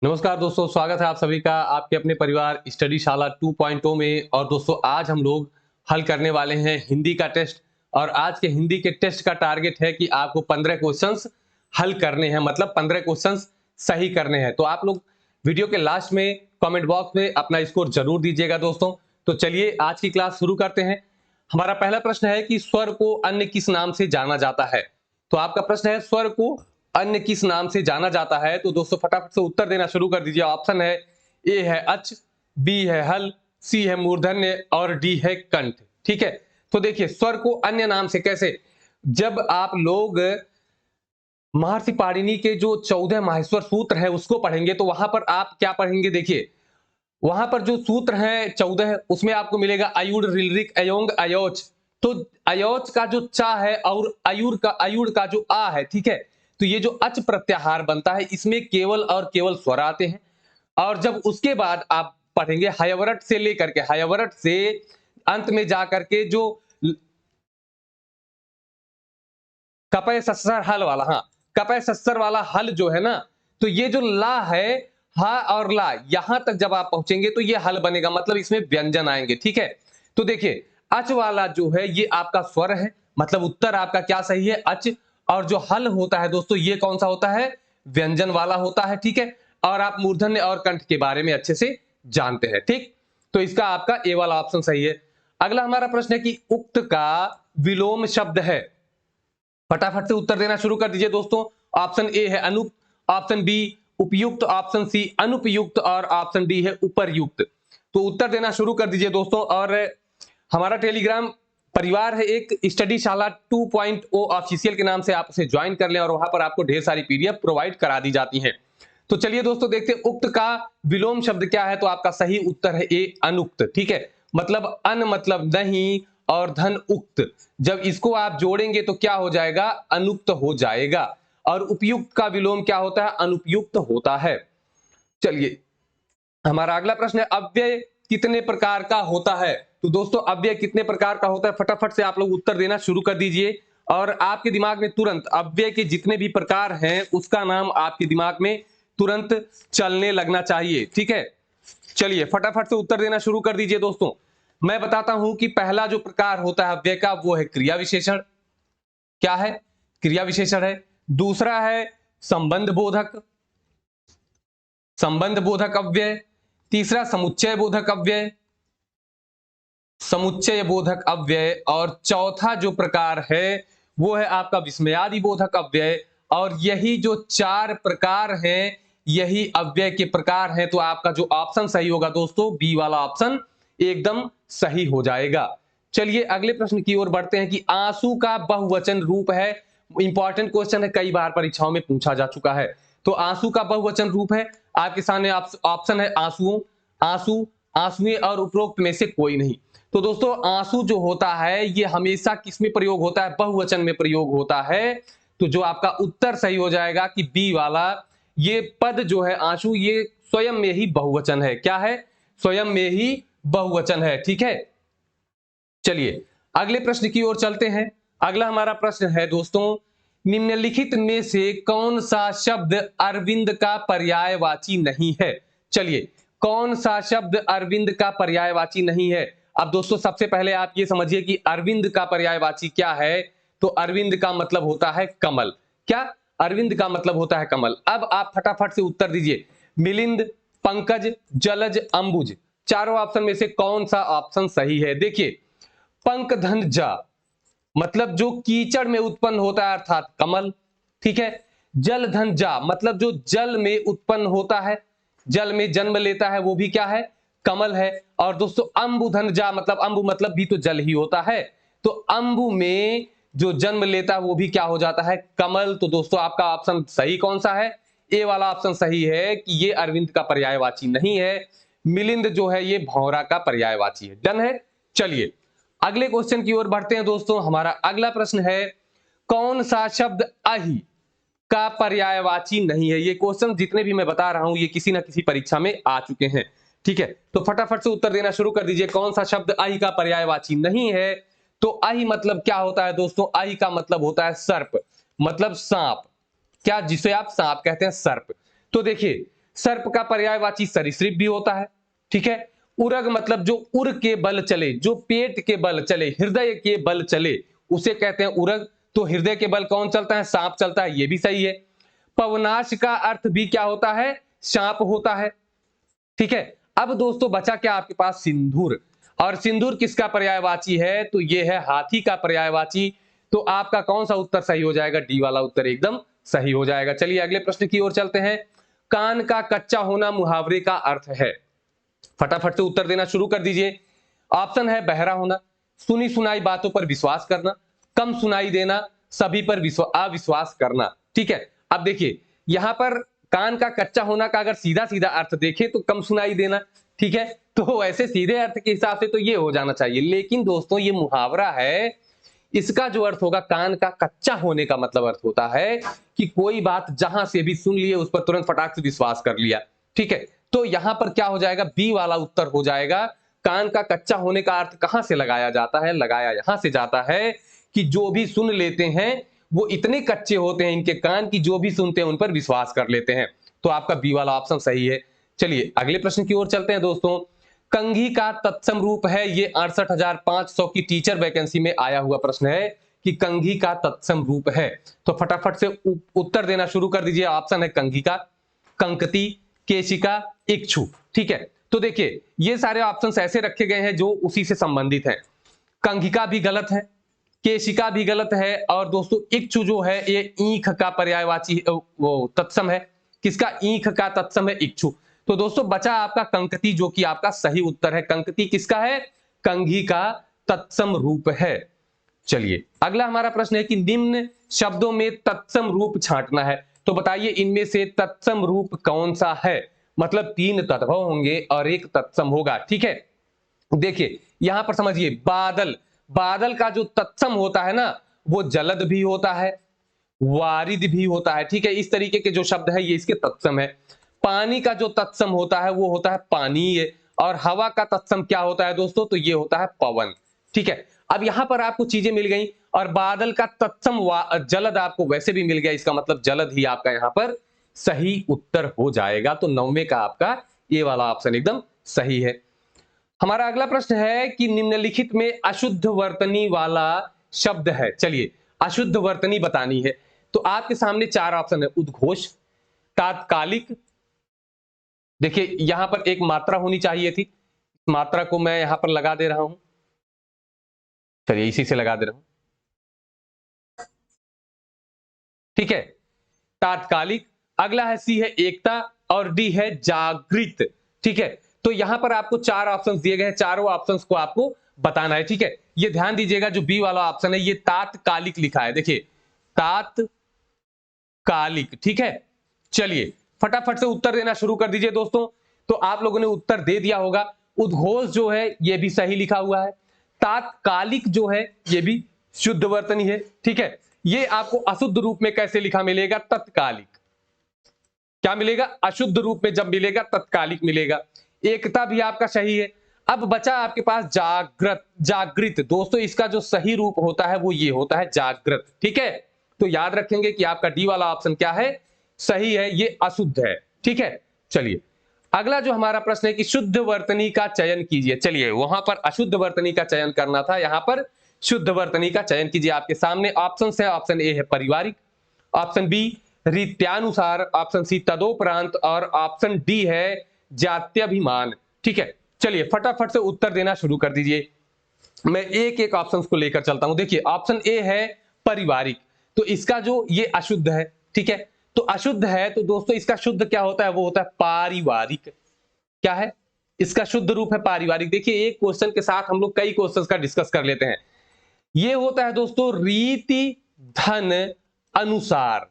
नमस्कार दोस्तों, स्वागत है आप सभी का आपके अपने परिवार स्टडी शाला 2.0 में। और दोस्तों आज हम लोग हल करने वाले हैं हिंदी का टेस्ट। और आज के हिंदी के टेस्ट का टारगेट है कि आपको 15 क्वेश्चंस हल करने हैं, मतलब 15 क्वेश्चंस सही करने हैं। तो आप लोग वीडियो के लास्ट में कमेंट बॉक्स में अपना स्कोर जरूर दीजिएगा दोस्तों। तो चलिए आज की क्लास शुरू करते हैं। हमारा पहला प्रश्न है कि स्वर को अन्य किस नाम से जाना जाता है। तो आपका प्रश्न है स्वर को अन्य किस नाम से जाना जाता है। तो दोस्तों फटाफट से उत्तर देना शुरू कर दीजिए। ऑप्शन है ए है अच, बी है हल, सी है मूर्धन्य और डी है कंठ। ठीक है, तो देखिए स्वर को अन्य नाम से कैसे, जब आप लोग महर्षि पाणिनि के जो 14 माहेश्वर सूत्र है उसको पढ़ेंगे तो वहां पर आप क्या पढ़ेंगे, देखिए वहां पर जो सूत्र हैं 14 उसमें आपको मिलेगा अयुड़ रिलरिक अयोंग अयोच। तो अयोच का जो चा है और अयुड़ का जो आ है, ठीक है, तो ये जो अच प्रत्याहार बनता है इसमें केवल और केवल स्वर आते हैं। और जब उसके बाद आप पढ़ेंगे हयवरट से लेकर के हयवरट से अंत में जाकर के जो कपय सस्सर हल वाला, हाँ, कपय सस्सर वाला हल जो है ना, तो ये जो ला है, हा और ला यहां तक जब आप पहुंचेंगे तो ये हल बनेगा, मतलब इसमें व्यंजन आएंगे। ठीक है, तो देखिए अच वाला जो है ये आपका स्वर है, मतलब उत्तर आपका क्या सही है, अच। और जो हल होता है दोस्तों ये कौन सा होता है, व्यंजन वाला होता है। ठीक है, और आप मूर्धन्य और कंठ के बारे में अच्छे से जानते हैं। ठीक, तो इसका आपका ए वाला ऑप्शन सही है। अगला हमारा प्रश्न है कि उक्त का विलोम शब्द है। फटाफट से उत्तर देना शुरू कर दीजिए दोस्तों। ऑप्शन ए है अनुप, ऑप्शन बी उपयुक्त, ऑप्शन सी अनुपयुक्त और ऑप्शन डी है उपरयुक्त। तो उत्तर देना शुरू कर दीजिए दोस्तों। और हमारा टेलीग्राम परिवार है एक स्टडी शाला 2.0 ऑफिशियल के नाम से, आप उसे ज्वाइन कर लें और वहां पर आपको ढेर सारी पीडीएफ प्रोवाइड करा दी जाती हैं। तो चलिए दोस्तों देखते हैं उक्त का विलोम शब्द क्या है। तो आपका सही उत्तर है ए अनुक्त। ठीक है, मतलब अन मतलब नहीं और धन उक्त, जब इसको आप जोड़ेंगे तो क्या हो जाएगा, अनुक्त हो जाएगा। और उपयुक्त का विलोम क्या होता है, अनुपयुक्त होता है। चलिए हमारा अगला प्रश्न है अव्यय कितने प्रकार का होता है। तो दोस्तों अव्यय कितने प्रकार का होता है, फटाफट से आप लोग उत्तर देना शुरू कर दीजिए। और आपके दिमाग में तुरंत अव्यय के जितने भी प्रकार हैं उसका नाम आपके दिमाग में तुरंत चलने लगना चाहिए। ठीक है, चलिए फटाफट से उत्तर देना शुरू कर दीजिए दोस्तों। मैं बताता हूं कि पहला जो प्रकार होता है अव्यय का वो है क्रिया विशेषण। क्या है, क्रिया विशेषण है। दूसरा है संबंध बोधक, संबंध बोधक अव्यय। तीसरा समुच्चय बोधक अव्यय, समुच्चय बोधक अव्यय। और चौथा जो प्रकार है वो है आपका विस्मयादि बोधक अव्यय। और यही जो चार प्रकार हैं यही अव्यय के प्रकार हैं। तो आपका जो ऑप्शन सही होगा दोस्तों बी वाला ऑप्शन एकदम सही हो जाएगा। चलिए अगले प्रश्न की ओर बढ़ते हैं कि आंसू का बहुवचन रूप है। इंपॉर्टेंट क्वेश्चन है, कई बार परीक्षाओं में पूछा जा चुका है। तो आंसू का बहुवचन रूप है, आपके सामने ऑप्शन है आंसुओं, आंसू, आंसुएं और उपरोक्त में से कोई नहीं। तो दोस्तों आंसू जो होता है ये हमेशा किस में प्रयोग होता है, बहुवचन में प्रयोग होता है। तो जो आपका उत्तर सही हो जाएगा कि बी वाला, ये पद जो है आंसू ये स्वयं में ही बहुवचन है। क्या है, स्वयं में ही बहुवचन है। ठीक है, चलिए अगले प्रश्न की ओर चलते हैं। अगला हमारा प्रश्न है दोस्तों निम्नलिखित में से कौन सा शब्द अरविंद का पर्यायवाची नहीं है। चलिए कौन सा शब्द अरविंद का पर्यायवाची नहीं है। अब दोस्तों सबसे पहले आप ये समझिए कि अरविंद का पर्यायवाची क्या है। तो अरविंद का मतलब होता है कमल। क्या, अरविंद का मतलब होता है कमल। अब आप फटाफट से उत्तर दीजिए। मिलिंद, पंकज, जलज, अंबुज, चारों ऑप्शन में से कौन सा ऑप्शन सही है। देखिए पंकधन जा मतलब जो कीचड़ में उत्पन्न होता है अर्थात कमल। ठीक है, जलधन जा मतलब जो जल में उत्पन्न होता है, जल में जन्म लेता है वो भी क्या है, कमल है। और दोस्तों अंबुधन जा मतलब अंबु मतलब भी तो जल ही होता है। तो अंबु में जो जन्म लेता है वो भी क्या हो जाता है, कमल। तो दोस्तों आपका ऑप्शन सही कौन सा है, ए वाला ऑप्शन सही है कि ये अरविंद का पर्यायवाची नहीं है। मिलिंद जो है ये भौरा का पर्यायवाची है। डन है। चलिए अगले क्वेश्चन की ओर बढ़ते हैं दोस्तों। हमारा अगला प्रश्न है कौन सा शब्द अहि का पर्यायवाची नहीं है। ये क्वेश्चन जितने भी मैं बता रहा हूं ये किसी ना किसी परीक्षा में आ चुके हैं। ठीक है, तो फटाफट से उत्तर देना शुरू कर दीजिए। कौन सा शब्द अहि का पर्यायवाची नहीं है। तो अहि मतलब क्या होता है दोस्तों, अहि का मतलब होता है सर्प, मतलब सांप। क्या, जिसे आप सांप कहते हैं, सर्प। तो देखिए सर्प का पर्यायवाची सरीसृप भी होता है, ठीक है। उरग मतलब जो उर के बल चले, जो पेट के बल चले, हृदय के बल चले, उसे कहते हैं उरग। तो हृदय के बल कौन चलता है? सांप चलता है, ये भी सही है। पवनाश का अर्थ भी क्या होता है? सांप होता है, ठीक है। अब दोस्तों बचा क्या आपके पास? सिंदूर। और सिंदूर किसका पर्यायवाची है? तो ये है हाथी का पर्यायवाची। तो आपका कौन सा उत्तर सही हो जाएगा? डी वाला उत्तर एकदम सही हो जाएगा। चलिए अगले प्रश्न की ओर चलते हैं। कान का कच्चा होना मुहावरे का अर्थ है। फटाफट से उत्तर देना शुरू कर दीजिए। ऑप्शन है बहरा होना, सुनी सुनाई बातों पर विश्वास करना, कम सुनाई देना, सभी पर अविश्वास करना, ठीक है। अब देखिए यहां पर कान का कच्चा होना का अगर सीधा सीधा अर्थ देखें तो कम सुनाई देना, ठीक है। तो ऐसे सीधे अर्थ के हिसाब से तो ये हो जाना चाहिए, लेकिन दोस्तों ये मुहावरा है, इसका जो अर्थ होगा कान का कच्चा होने का मतलब अर्थ होता है कि कोई बात जहां से भी सुन लिए उस पर तुरंत फटाक से विश्वास कर लिया, ठीक है। तो यहां पर क्या हो जाएगा? बी वाला उत्तर हो जाएगा। कान का कच्चा होने का अर्थ कहां से लगाया जाता है? लगाया यहां से जाता है कि जो भी सुन लेते हैं वो इतने कच्चे होते हैं इनके कान की, जो भी सुनते हैं उन पर विश्वास कर लेते हैं। तो आपका बी वाला ऑप्शन सही है। चलिए अगले प्रश्न की ओर चलते हैं दोस्तों। कंघी का तत्सम रूप है, ये 68,500 की टीचर वैकेंसी में आया हुआ प्रश्न है कि कंघी का तत्सम रूप है। तो फटाफट से उत्तर देना शुरू कर दीजिए। ऑप्शन है कंघी का, कंकती, केशिका, इक्षु, ठीक है। तो देखिए ये सारे ऑप्शंस ऐसे रखे गए हैं जो उसी से संबंधित हैं। कंघिका भी गलत है, केशिका भी गलत है, और दोस्तों इक्षु जो है ये ईख का पर्यायवाची वो तत्सम है। किसका? ईख का तत्सम है इक्षु। तो दोस्तों बचा आपका कंकती, जो कि आपका सही उत्तर है। कंकती किसका है? कंघी का तत्सम रूप है। चलिए अगला हमारा प्रश्न है कि निम्न शब्दों में तत्सम रूप छांटना है। तो बताइए इनमें से तत्सम रूप कौन सा है? मतलब 3 तद्भव होंगे और 1 तत्सम होगा, ठीक है। देखिए यहां पर समझिए, बादल, बादल का जो तत्सम होता है ना वो जलद भी होता है, वारिद भी होता है, ठीक है। इस तरीके के जो शब्द है ये इसके तत्सम है। पानी का जो तत्सम होता है वो होता है पानीय, और हवा का तत्सम क्या होता है दोस्तों? तो ये होता है पवन, ठीक है। अब यहां पर आपको चीजें मिल गई, और बादल का तत्सम जलद आपको वैसे भी मिल गया, इसका मतलब जलद ही आपका यहां पर सही उत्तर हो जाएगा। तो 9वें का आपका ये वाला ऑप्शन एकदम सही है। हमारा अगला प्रश्न है कि निम्नलिखित में अशुद्ध वर्तनी वाला शब्द है। चलिए अशुद्ध वर्तनी बतानी है। तो आपके सामने 4 ऑप्शन है। उद्घोष, तात्कालिक, देखिए यहां पर एक मात्रा होनी चाहिए थी, मात्रा को मैं यहां पर लगा दे रहा हूं। चलिए इसी से लगा दे रहा हूं, ठीक है। तात्कालिक, अगला है सी है एकता, और डी है जागृत, ठीक है। तो यहां पर आपको 4 ऑप्शंस दिए गए हैं, चारों ऑप्शंस को आपको बताना है, ठीक है। ये ध्यान दीजिएगा जो बी वाला ऑप्शन है ये तात्कालिक लिखा है, देखिए तात्कालिक, ठीक है। चलिए फटाफट से उत्तर देना शुरू कर दीजिए दोस्तों। तो आप लोगों ने उत्तर दे दिया होगा। उद्घोष जो है ये भी सही लिखा हुआ है, तात्कालिक जो है ये भी शुद्ध वर्तनी है, ठीक है। ये आपको अशुद्ध रूप में कैसे लिखा मिलेगा? तत्कालिक। क्या मिलेगा? अशुद्ध रूप में जब मिलेगा तत्कालिक मिलेगा। एकता भी आपका सही है। अब बचा आपके पास जागृत, जागृत दोस्तों इसका जो सही रूप होता है वो ये होता है जागृत, ठीक है। तो याद रखेंगे कि आपका डी वाला ऑप्शन क्या है? सही है, ये अशुद्ध है, ठीक है। चलिए अगला जो हमारा प्रश्न है कि शुद्ध वर्तनी का चयन कीजिए। चलिए वहां पर अशुद्ध वर्तनी का चयन करना था, यहां पर शुद्ध वर्तनी का चयन कीजिए। आपके सामने ऑप्शन है, ऑप्शन ए है पारिवारिक, ऑप्शन बी रीत्यानुसार, ऑप्शन सी तदोपरांत, और ऑप्शन डी है जात्यभिमान, ठीक है। चलिए फटाफट से उत्तर देना शुरू कर दीजिए। मैं एक एक ऑप्शंस को लेकर चलता हूं। देखिए ऑप्शन ए है पारिवारिक, तो इसका जो ये अशुद्ध है, ठीक है। तो अशुद्ध है तो दोस्तों इसका शुद्ध क्या होता है? वो होता है पारिवारिक। क्या है इसका शुद्ध रूप? है पारिवारिक। देखिए एक क्वेश्चन के साथ हम लोग कई क्वेश्चंस का डिस्कस कर लेते हैं। ये होता है दोस्तों रीति धन अनुसार।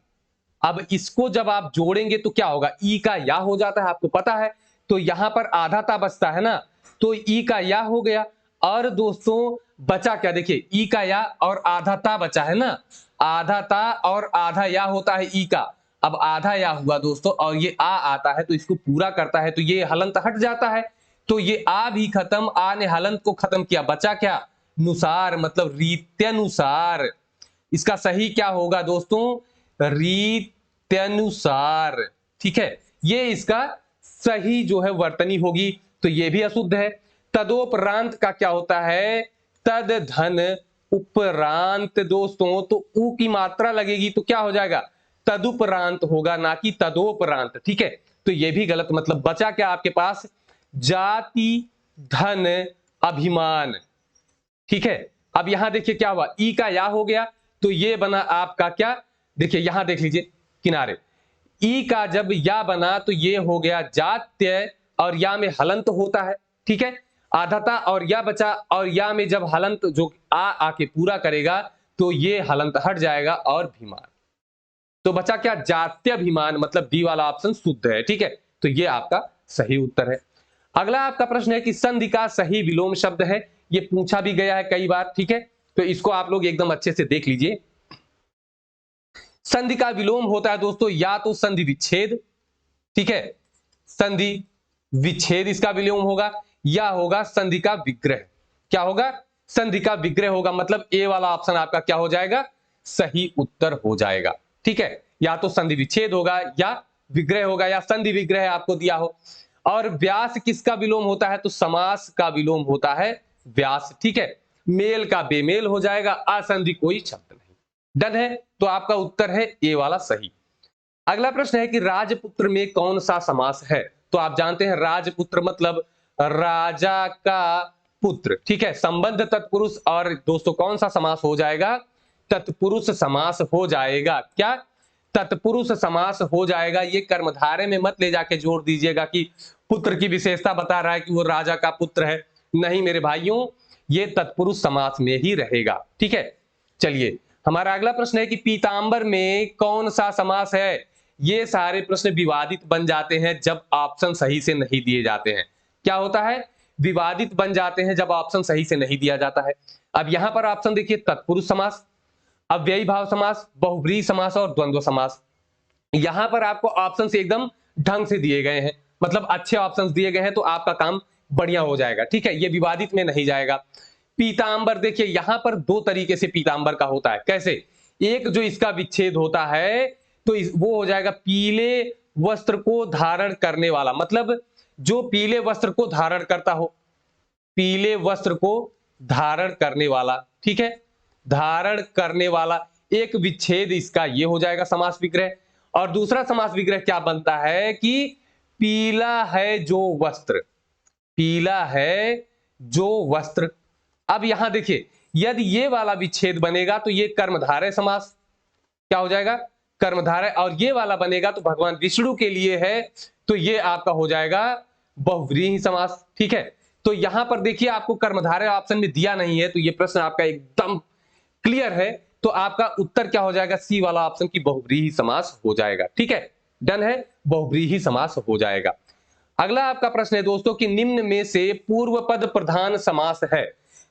अब इसको जब आप जोड़ेंगे तो क्या होगा? ई का या हो जाता है, आपको पता है। तो यहां पर आधाता बचता है ना, तो ई का या हो गया, और दोस्तों बचा क्या? देखिए ई का या और आधाता बचा है ना, आधाता और आधा या होता है ई का। अब आधा या हुआ दोस्तों और ये आ आता है तो इसको पूरा करता है, तो ये हलंत हट जाता है। तो ये आ भी खत्म, आ ने हलंत को खत्म किया, बचा क्या? नुसार, मतलब रीत्यनुसार। इसका सही क्या होगा दोस्तों? रीत्यनुसार, ठीक है। ये इसका सही जो है वर्तनी होगी, तो ये भी अशुद्ध है। तदोपरांत का क्या होता है? तद धन उपरांत दोस्तों, तो ऊ की मात्रा लगेगी तो क्या हो जाएगा? तदुपरांत होगा, ना कि तदोपरांत। ठीक है, तो ये भी गलत। मतलब बचा क्या आपके पास? जाति धन अभिमान। ठीक है, अब यहां देखिए क्या हुआ, ई का या हो गया, तो ये बना आपका क्या? देखिए यहां देख लीजिए किनारे, ई का जब या बना तो ये हो गया जात्य, और या में हलंत होता है। ठीक है, आधाता और या बचा, और या में जब हलंत जो आ आके पूरा करेगा तो ये हलंत हट जाएगा और भीमान। तो बचा क्या? जात्यभिमान, मतलब बी वाला ऑप्शन शुद्ध है। ठीक है, तो ये आपका सही उत्तर है। अगला आपका प्रश्न है कि संधि का सही विलोम शब्द है। ये पूछा भी गया है कई बार। ठीक है, तो इसको आप लोग एकदम अच्छे से देख लीजिए। संधि का विलोम होता है दोस्तों या तो संधि विच्छेद, ठीक है, संधि विच्छेद इसका विलोम होगा, या होगा संधि का विग्रह। क्या होगा? संधि का विग्रह होगा, मतलब ए वाला ऑप्शन आपका क्या हो जाएगा? सही उत्तर हो जाएगा। ठीक है, या तो संधि विच्छेद होगा या विग्रह होगा, या संधि विग्रह आपको दिया हो। और व्यास किसका विलोम होता है? तो समास का विलोम होता है व्यास। ठीक है, मेल का बेमेल हो जाएगा, असंधि कोई शब्द नहीं। डन है, तो आपका उत्तर है ए वाला सही। अगला प्रश्न है कि राजपुत्र में कौन सा समास है? तो आप जानते हैं राजपुत्र मतलब राजा का पुत्र। ठीक है, संबंध तत्पुरुष, और दोस्तों कौन सा समास हो जाएगा? तत्पुरुष समास हो जाएगा। क्या? तत्पुरुष समास हो जाएगा। ये कर्मधारय में मत ले जाके जोड़ दीजिएगा कि पुत्र की विशेषता बता रहा है कि वो राजा का पुत्र है। नहीं मेरे भाइयों, ये तत्पुरुष समास में ही रहेगा। ठीक है, चलिए हमारा अगला प्रश्न है कि पीतांबर में कौन सा समास है? ये सारे प्रश्न विवादित बन जाते हैं जब ऑप्शन सही से नहीं दिए जाते हैं। क्या होता है? विवादित बन जाते हैं जब ऑप्शन सही से नहीं दिया जाता है। अब यहां पर ऑप्शन देखिए, तत्पुरुष समास, अव्ययी भाव समास, बहुब्रीहि समास और द्वंद्व समास। यहां पर आपको ऑप्शन से एकदम ढंग से दिए गए हैं, मतलब अच्छे ऑप्शंस दिए गए हैं, तो आपका काम बढ़िया हो जाएगा। ठीक है, ये विवादित में नहीं जाएगा। पीतांबर, देखिए यहां पर दो तरीके से पीतांबर का होता है। कैसे? एक जो इसका विच्छेद होता है तो वो हो जाएगा पीले वस्त्र को धारण करने वाला, मतलब जो पीले वस्त्र को धारण करता हो, पीले वस्त्र को धारण करने वाला। ठीक है, धारण करने वाला, एक विच्छेद इसका ये हो जाएगा समास विग्रह। और दूसरा समास विग्रह क्या बनता है कि पीला है जो वस्त्र, पीला है जो वस्त्र। अब यहां देखिए, यदि ये वाला विच्छेद बनेगा तो ये कर्मधारय समास क्या हो जाएगा? कर्मधारय। और ये वाला बनेगा तो भगवान विष्णु के लिए है, तो ये आपका हो जाएगा बहुव्रीहि समास। ठीक है, तो यहां पर देखिए आपको कर्मधारय ऑप्शन में दिया नहीं है, तो ये प्रश्न आपका एकदम क्लियर है, तो आपका उत्तर क्या हो जाएगा? सी वाला ऑप्शन की बहुव्रीहि समास हो जाएगा। ठीक है, डन है, बहुव्रीहि समास हो जाएगा। अगला आपका प्रश्न है दोस्तों कि निम्न में से पूर्व पद प्रधान समास है।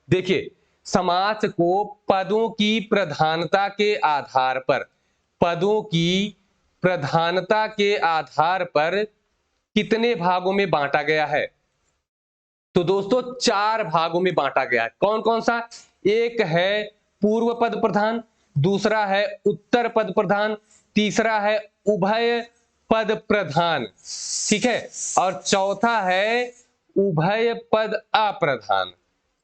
देखिए, समास को पदों की प्रधानता के आधार पर, पदों की प्रधानता के आधार पर कितने भागों में बांटा गया है? तो दोस्तों चार भागों में बांटा गया है। कौन कौन सा? एक है पूर्व पद प्रधान, दूसरा है उत्तर पद प्रधान, तीसरा है उभय पद प्रधान, ठीक है, और चौथा है उभय पद अप्रधान,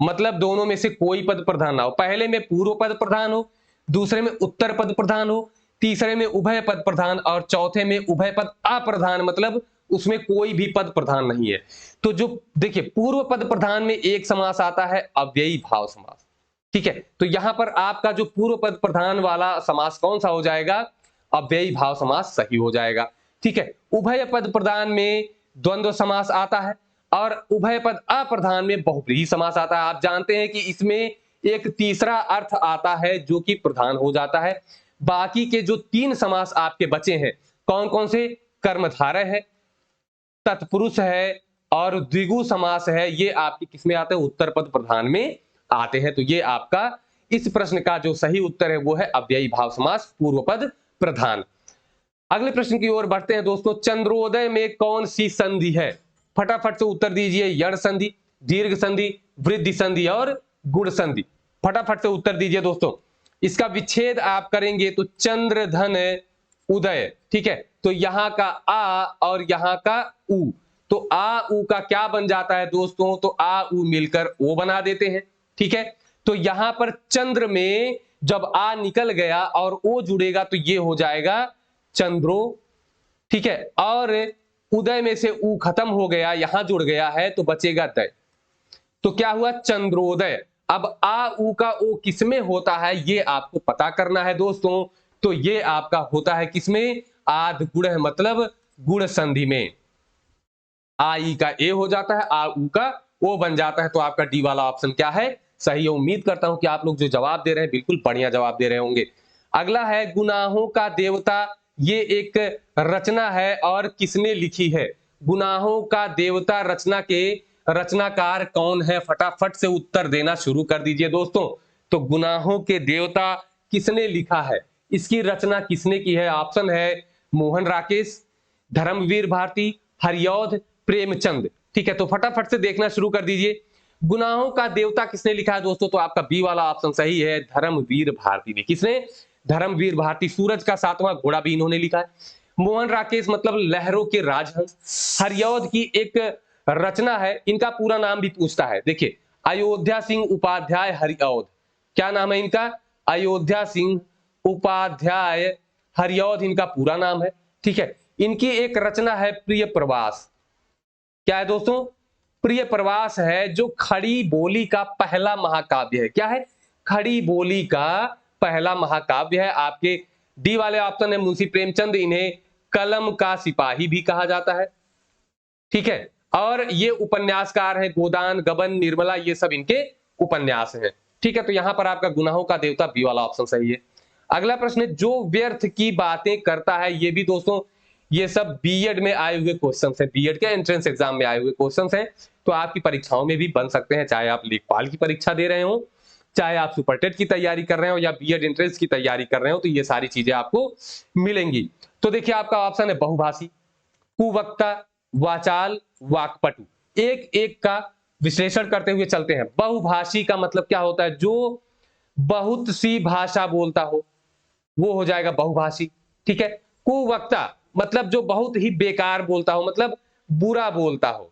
मतलब दोनों में से कोई पद प्रधान ना हो। पहले में पूर्व पद प्रधान हो, दूसरे में उत्तर पद प्रधान हो, तीसरे में उभय पद प्रधान, और चौथे में उभय पद अप्रधान, मतलब उसमें कोई भी पद प्रधान नहीं है। तो जो देखिए पूर्व पद प्रधान में एक समास आता है अव्ययी भाव समास। ठीक है, तो यहां पर आपका जो पूर्व पद प्रधान वाला समास कौन सा हो जाएगा? अव्ययी भाव समास सही हो जाएगा। ठीक है, उभय पद प्रधान में द्वंद्व समास आता है, और उभय पद अप्रधान में बहुव्रीहि समास आता है। आप जानते हैं कि इसमें एक तीसरा अर्थ आता है जो कि प्रधान हो जाता है। बाकी के जो तीन समास आपके बचे हैं, कौन कौन से? कर्मधारय है, तत्पुरुष है और द्विगु समास है, ये आपके किसमें आते हैं? उत्तर पद प्रधान में आते हैं। तो ये आपका इस प्रश्न का जो सही उत्तर है वो है अव्ययी भाव समास, पूर्व पद प्रधान। अगले प्रश्न की ओर बढ़ते हैं दोस्तों। चंद्रोदय में कौन सी संधि है? फटाफट से उत्तर दीजिए। यण संधि, दीर्घ संधि, वृद्धि संधि और गुण संधि। फटाफट से उत्तर दीजिए दोस्तों। इसका विच्छेद आप करेंगे तो चंद्र धन उदय। ठीक है, तो यहां का आ और यहां का उ, तो आ उ का क्या बन जाता है दोस्तों, तो आ उ मिलकर ओ बना देते हैं। ठीक है, तो यहां पर चंद्र में जब आ निकल गया और ओ जुड़ेगा तो ये हो जाएगा चंद्रो। ठीक है, और उदय में से उ खत्म हो गया, यहां जुड़ गया है तो बचेगा दय, तो क्या हुआ चंद्रोदय। अब आ उ का ओ किसमें होता है ये आपको पता करना है दोस्तों, तो ये आपका होता है किसमें, आध गुण मतलब गुण संधि में। आ ई का ए हो जाता है, आ उ का ओ बन जाता है, तो आपका डी वाला ऑप्शन क्या है, सही है। उम्मीद करता हूं कि आप लोग जो जवाब दे रहे हैं बिल्कुल बढ़िया जवाब दे रहे होंगे। अगला है गुनाहों का देवता, ये एक रचना है और किसने लिखी है। गुनाहों का देवता रचना के रचनाकार कौन है, फटाफट से उत्तर देना शुरू कर दीजिए दोस्तों। तो गुनाहों के देवता किसने लिखा है, इसकी रचना किसने की है, ऑप्शन है मोहन राकेश, धर्मवीर भारती, हरिऔध, प्रेमचंद। ठीक है, तो फटाफट से देखना शुरू कर दीजिए। गुनाहों का देवता किसने लिखा है दोस्तों, तो आपका बी वाला ऑप्शन सही है, धर्मवीर भारती ने। किसने, धर्मवीर भारती। सूरज का सातवां घोड़ा भी इन्होंने लिखा है। मोहन राकेश मतलब लहरों के राजहंस। हरिऔध की एक रचना है, इनका पूरा नाम भी पूछता है, देखिए अयोध्या सिंह उपाध्याय हरिऔध, क्या नाम है इनका, अयोध्या सिंह उपाध्याय हरिऔध इनका पूरा नाम है। ठीक है, इनकी एक रचना है प्रिय प्रवास, क्या है दोस्तों, प्रिय प्रवास है, जो खड़ी बोली का पहला महाकाव्य है। क्या है, खड़ी बोली का पहला महाकाव्य है। आपके डी वाले ऑप्शन है मुंशी प्रेमचंद, इन्हें कलम का सिपाही भी कहा जाता है। ठीक है, और ये उपन्यासकार है गोदान, गबन, निर्मला, ये सब इनके उपन्यास हैं। ठीक है, तो यहां पर आपका गुनाहों का देवता बी वाला ऑप्शन सही है। अगला प्रश्न है, जो व्यर्थ की बातें करता है, ये भी दोस्तों ये सब बीएड में आए हुए क्वेश्चंस हैं, बीएड के एंट्रेंस एग्जाम में आए हुए क्वेश्चंस हैं, तो आपकी परीक्षाओं में भी बन सकते हैं, चाहे आप लेखपाल की परीक्षा दे रहे हो, चाहे आप सुपरटेट की तैयारी कर रहे हो या बीएड एंट्रेंस की तैयारी कर रहे हो, तो ये सारी चीजें आपको मिलेंगी। तो देखिए आपका ऑप्शन है बहुभाषी, कुवक्ता, वाचाल, वाक्पटु। एक एक का विश्लेषण करते हुए चलते हैं। बहुभाषी का मतलब क्या होता है, जो बहुत सी भाषा बोलता हो, वो हो जाएगा बहुभाषी। ठीक है, कुवक्ता मतलब जो बहुत ही बेकार बोलता हो, मतलब बुरा बोलता हो,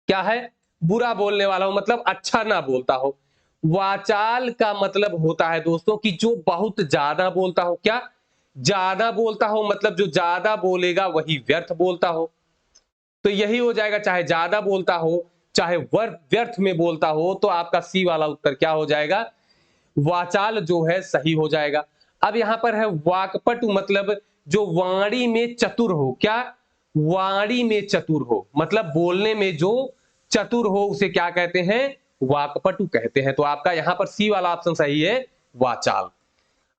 क्या है, बुरा बोलने वाला हो, मतलब अच्छा ना बोलता हो। वाचाल का मतलब होता है दोस्तों कि जो बहुत ज्यादा बोलता हो, क्या, ज्यादा बोलता हो, मतलब जो ज्यादा बोलेगा वही व्यर्थ बोलता हो, तो यही हो जाएगा, चाहे ज्यादा बोलता हो चाहे व्यर्थ में बोलता हो, तो आपका सी वाला उत्तर क्या हो जाएगा, वाचाल जो है सही हो जाएगा। अब यहां पर है वाक्पटु, मतलब जो वाणी में चतुर हो, क्या, वाणी में चतुर हो, मतलब बोलने में जो चतुर हो उसे क्या कहते हैं, वाक्पटु कहते हैं। तो आपका यहां पर सी वाला ऑप्शन सही है, वाचाल।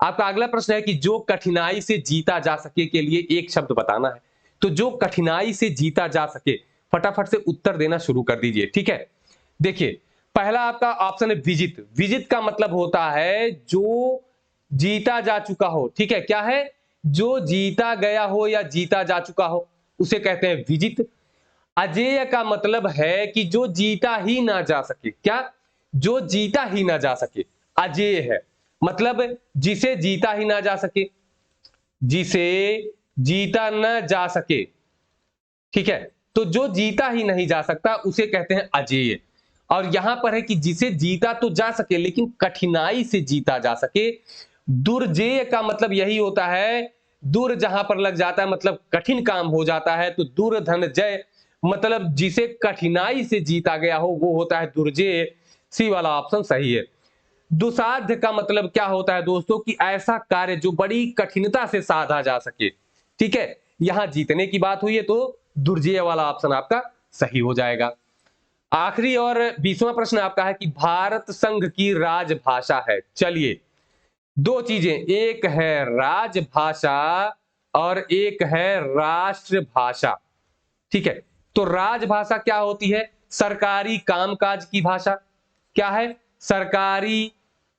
आपका अगला प्रश्न है कि जो कठिनाई से जीता जा सके के लिए एक शब्द बताना है। तो जो कठिनाई से जीता जा सके, फटाफट से उत्तर देना शुरू कर दीजिए। ठीक है, देखिए पहला आपका ऑप्शन है विजित। विजित का मतलब होता है जो जीता जा चुका हो। ठीक है, क्या है, जो जीता गया हो या जीता जा चुका हो उसे कहते हैं विजित। अजेय का मतलब है कि जो जीता ही ना जा सके, क्या, जो जीता ही ना जा सके, अजेय है, मतलब जिसे जीता ही ना जा सके, जिसे जीता न जा सके। ठीक है, तो जो जीता ही नहीं जा सकता उसे कहते हैं अजेय। और यहां पर है कि जिसे जीता तो जा सके लेकिन कठिनाई से जीता जा सके। दुर्जेय का मतलब यही होता है, दुर जहां पर लग जाता है मतलब कठिन काम हो जाता है, तो दुर्धन जय मतलब जिसे कठिनाई से जीता गया हो वो होता है दुर्जेय। सी वाला ऑप्शन सही है। दुसाध्य का मतलब क्या होता है दोस्तों, कि ऐसा कार्य जो बड़ी कठिनता से साधा जा सके। ठीक है, यहां जीतने की बात हुई है तो दुर्जेय वाला ऑप्शन आपका सही हो जाएगा। आखिरी और 20वां प्रश्न आपका है कि भारत संघ की राजभाषा है। चलिए, दो चीजें, एक है राजभाषा और एक है राष्ट्रभाषा। ठीक है, तो राजभाषा क्या होती है, सरकारी कामकाज की भाषा, क्या है, सरकारी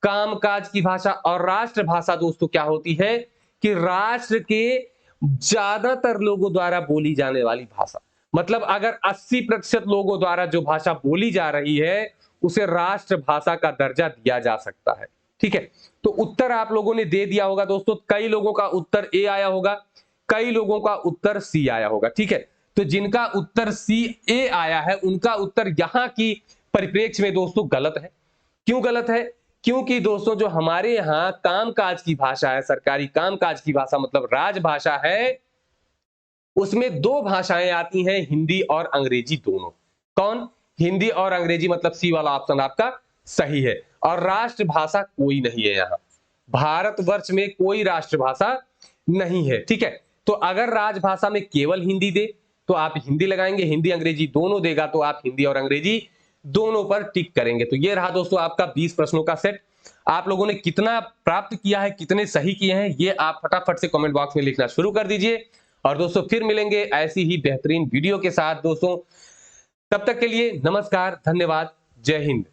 कामकाज की भाषा। और राष्ट्रभाषा दोस्तों क्या होती है, कि राष्ट्र के ज्यादातर लोगों द्वारा बोली जाने वाली भाषा, मतलब अगर 80% लोगों द्वारा जो भाषा बोली जा रही है उसे राष्ट्रभाषा का दर्जा दिया जा सकता है। ठीक है, तो उत्तर आप लोगों ने दे दिया होगा दोस्तों। कई लोगों का उत्तर ए आया होगा, कई लोगों का उत्तर सी आया होगा। ठीक है, तो जिनका उत्तर सी ए आया है उनका उत्तर यहां की परिप्रेक्ष्य में दोस्तों गलत है। क्यों गलत है? क्योंकि दोस्तों जो हमारे यहाँ कामकाज की भाषा है, सरकारी कामकाज की भाषा मतलब राजभाषा है, उसमें दो भाषाएं आती हैं, हिंदी और अंग्रेजी दोनों। कौन? हिंदी और अंग्रेजी, मतलब सी वाला ऑप्शन आपका सही है। और राष्ट्रभाषा कोई नहीं है यहाँ, भारतवर्ष में कोई राष्ट्रभाषा नहीं है। ठीक है, तो अगर राजभाषा में केवल हिंदी दे तो आप हिंदी लगाएंगे, हिंदी अंग्रेजी दोनों देगा तो आप हिंदी और अंग्रेजी दोनों पर टिक करेंगे। तो ये रहा दोस्तों आपका 20 प्रश्नों का सेट। आप लोगों ने कितना प्राप्त किया है, कितने सही किए हैं, ये आप फटाफट से कमेंट बॉक्स में लिखना शुरू कर दीजिए। और दोस्तों फिर मिलेंगे ऐसी ही बेहतरीन वीडियो के साथ दोस्तों। तब तक के लिए नमस्कार, धन्यवाद, जय हिंद।